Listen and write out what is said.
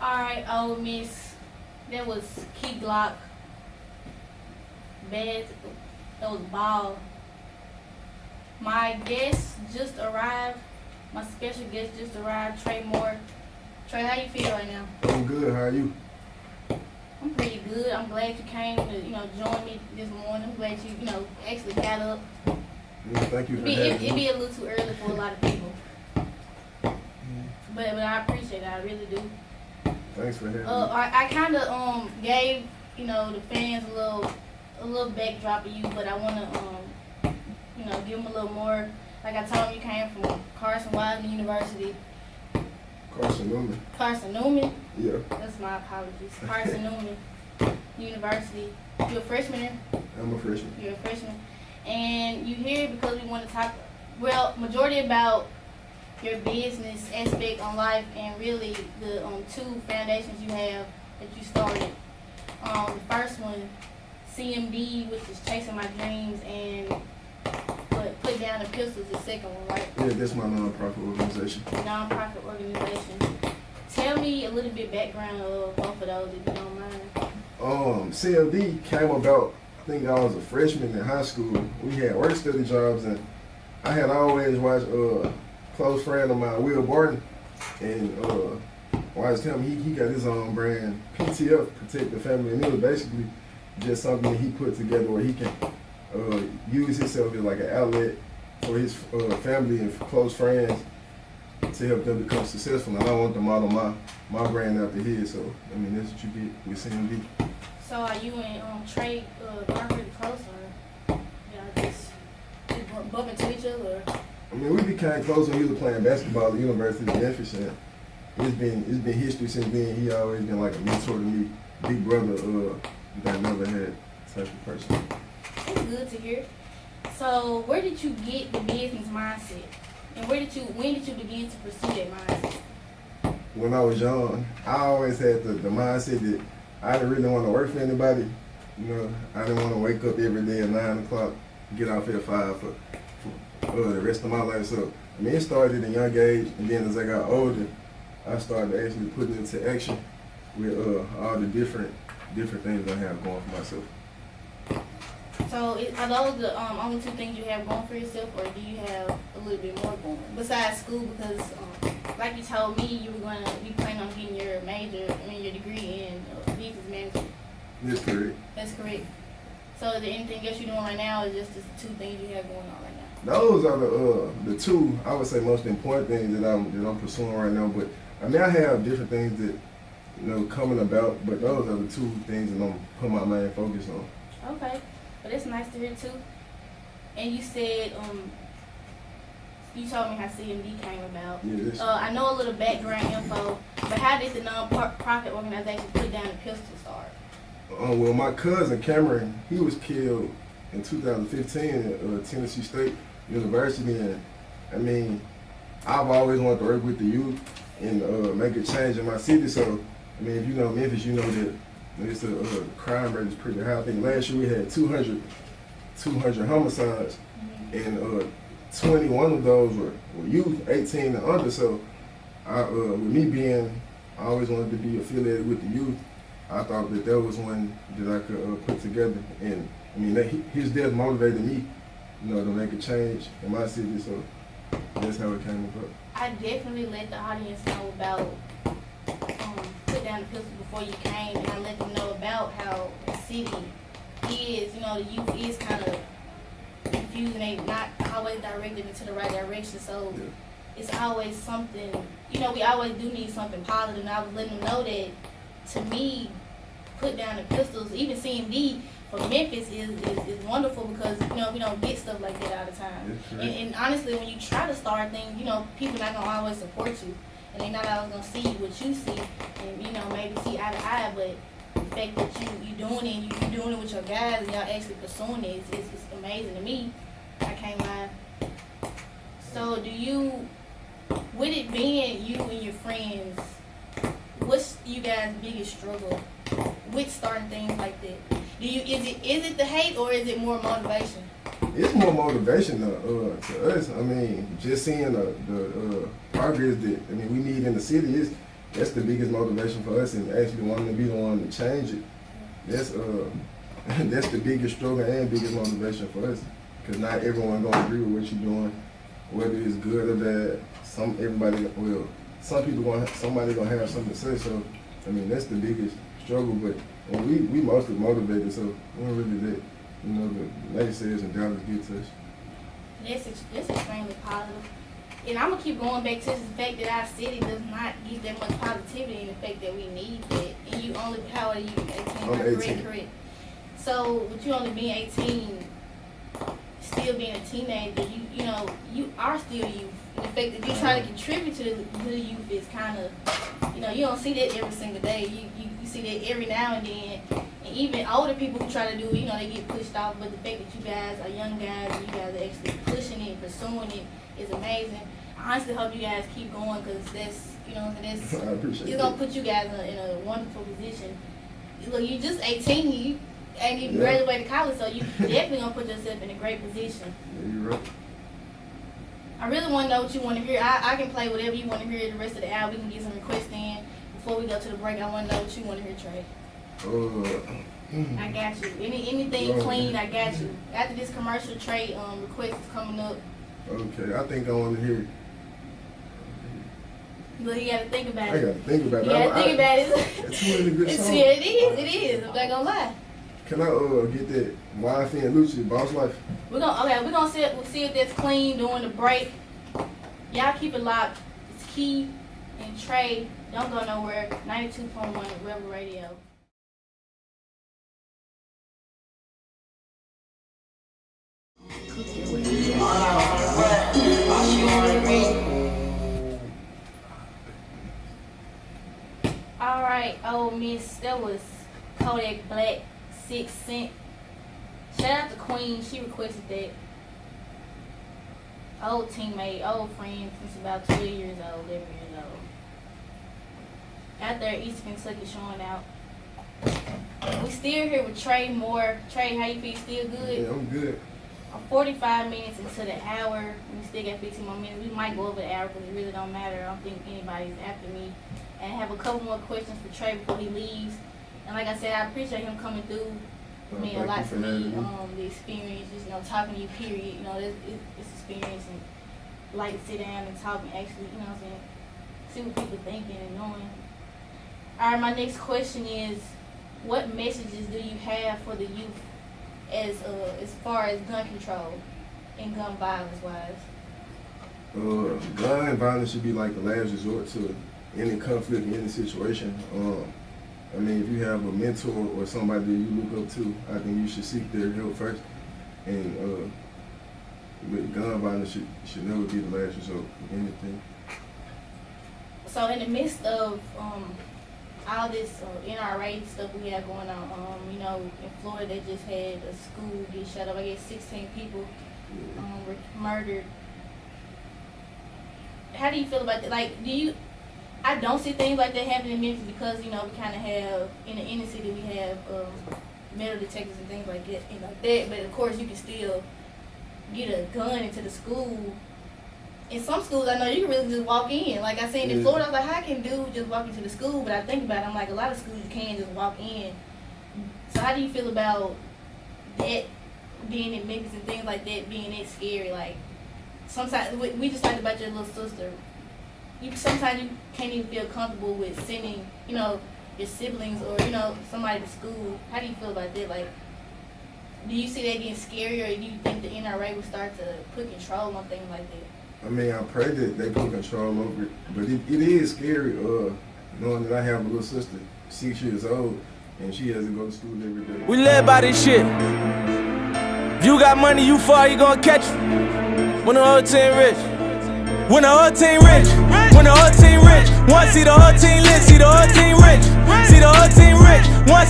Alright, old miss. That was Key Glock. Bad. That was Ball. My guest just arrived. My special guest just arrived, Trey Moore. Trey, how you feel right now? I'm good. How are you? I'm pretty good. I'm glad you came to, join me this morning. I'm glad you, actually got up. Thank you for having me. It'd be a little too early for a lot of people. But I appreciate it. I really do. Thanks for having me. I kind of gave the fans a little backdrop of you, but I want to give them a little more. Like I told them, you came from Carson Wiseman University. Carson Newman. Yeah. That's my apologies. Carson Newman University. You're a freshman there? I'm a freshman. You're a freshman. And you here because we want to talk, majority about your business aspect on life and really the two foundations you have that you started. The first one, CMD, which is Chasing My Dreams, and Put Down the Pistols, the second one, right? Yeah, that's my nonprofit organization. Nonprofit organization. Tell me a little bit background of both of those, if you don't mind. CMD came about, I think I was a freshman in high school. We had work study jobs, and I had always watched close friend of mine, Will Barton, and watched him. He got his own brand, PTF, Protect the Family, and it was basically just something that he put together where he can use himself as like an outlet for his family and close friends to help them become successful. And I want to model my brand after his. So I mean, that's what you get with CMD. So are you and Trey pretty close, or just bump into each other? Or? I mean, we became close when he was playing basketball at the University of Memphis, and it's been history since then. He always been like a mentor to me, big brother that I never had type of person. That's good to hear. So where did you get the business mindset, and when did you begin to pursue that mindset? When I was young, I always had the mindset that I didn't really want to work for anybody. I didn't want to wake up every day at 9 o'clock, get off at 5 for the rest of my life. So I mean, it started at a young age, and then as I got older, I started actually putting it into action with all the different things I have going for myself. So are those the only two things you have going for yourself, or do you have a little bit more going besides school? Because like you told me, you were going to be planning on getting your your degree in business management. That's correct. That's correct. So is there anything else you're doing right now, or just the two things you have going on right now? Those are the two, I would say, most important things that I'm pursuing right now. But I mean, I have different things that coming about, but those are the two things that I'm putting my main focus on. Okay, but it's nice to hear too. And you said you told me how CMD came about. Yeah, I know a little background info, but how did the non-profit organization Put Down the Pistol start? Well, my cousin Cameron, he was killed in 2015 at Tennessee State University, and I mean, I've always wanted to work with the youth and make a change in my city. So, I mean, if you know Memphis, you know that it's a crime rate is pretty high. I think last year we had 200 homicides, and 21 of those were youth, 18 and under. So, with me I always wanted to be affiliated with the youth. I thought that was one that I could put together, and I mean, his death motivated me, to make a change in my city. So that's how it came about. I definitely let the audience know about Put Down the Pistol before you came, and I let them know about how the city is. The youth is kind of confused, and they not always directed into the right direction. So yeah. It's always something. We always do need something positive. And I was letting them know that, to me, Put Down the Pistols, even CMD from Memphis is wonderful, because we don't get stuff like that all the time. And honestly, when you try to start things, people not gonna always support you, and they not always gonna see what you see, and maybe see eye to eye. But the fact that you doing it, and you doing it with your guys, and y'all actually pursuing it, it's amazing to me. I can't lie. So with it being you and your friends, what's you guys' biggest struggle with starting things like that? Is it the hate, or is it more motivation? It's more motivation to us. I mean, just seeing the progress that we need in the city. that's the biggest motivation for us, and actually wanting to be the one to change it. That's that's the biggest struggle and biggest motivation for us, because not everyone gonna agree with what you're doing, whether it's good or bad. Somebody somebody gonna have something to say. So I mean, that's the biggest struggle. But we mostly motivated, so we don't really let the naysayers and doubters get to us. That's extremely positive. And I'm gonna keep going back to the fact that our city does not give that much positivity, and the fact that we need that. And you only, how old are you? 18? I'm 18. Correct. So with you only being 18, still being a teenager, you are still youth. And the fact that you're trying to contribute to the youth is kind of, you don't see that every single day. You see that every now and then. And even older people who try to do it, they get pushed off. But the fact that you guys are young guys and you guys are actually pushing it, pursuing it, is amazing. I honestly hope you guys keep going, because that's, I appreciate it's gonna put you guys in a wonderful position. Look, you're just 18, you ain't even graduated college, so you definitely gonna put yourself in a great position. Yeah, you're right. I really want to know what you want to hear. I can play whatever you want to hear the rest of the hour. We can get some requests in. Before we go to the break, I want to know what you want to hear, Trey. I got you. Anything clean, I got you. After this commercial, Trey request is coming up. Okay, I think I want to hear. But you gotta think about it. I gotta think about it. You gotta think about it. It's too many good songs. Yeah, it is. I'm not gonna lie. Can I get that YF and Lucci, Boss Life? We're gonna see if that's clean during the break. Y'all keep it locked. It's Key and Trey. Don't go nowhere. 92.1 Rebel Radio. Alright, Miss, that was Kodak Black, 6 Cent. Shout out to Queen, she requested that. Old teammate, old friend since about 12 years old, 11 years old. Out there in East Kentucky showing out. We still here with Trey Moore. Trey, how you feel? Still good? Yeah, I'm good. I'm 45 minutes into the hour. We still got 15 more minutes. We might go over the hour because it really don't matter. I don't think anybody's after me. And I have a couple more questions for Trey before he leaves. And like I said, I appreciate him coming through. It mean a lot to me. The experience, just talking to you. Period. It's experience, and like to sit down and talk and actually, see what people thinking and knowing. All right, my next question is, what messages do you have for the youth as far as gun control and gun violence wise? Gun violence should be like the last resort to any conflict, any situation. I mean, if you have a mentor or somebody that you look up to, I think you should seek their help first. And with gun violence should never be the last resort of anything. So in the midst of all this NRA stuff we have going on, in Florida they just had a school get shut up. I guess 16 people were murdered. How do you feel about that? Like, I don't see things like that happening in Memphis because, we kind of have, in the inner city, we have metal detectors and things like that. But, of course, you can still get a gun into the school. In some schools, I know you can really just walk in. Like I said, in Florida, I was like, how can dude just walk into the school? But I think about it, I'm like, a lot of schools you can just walk in. So how do you feel about that being in Memphis and things like that being that scary? Like, sometimes, we just talked about your little sister. Sometimes you can't even feel comfortable with sending, your siblings or, somebody to school. How do you feel about that? Like, do you see that getting scarier, or do you think the NRA will start to put control on things like that? I mean, I pray that they put control over it, but it is scary knowing that I have a little sister, 6 years old, and she has to go to school every day. We live by this shit. If you got money, you far, you gonna catch it. When the whole team rich. When the whole team rich. When the whole team rich. One see the whole team lit, see the whole team rich. See the whole team rich. One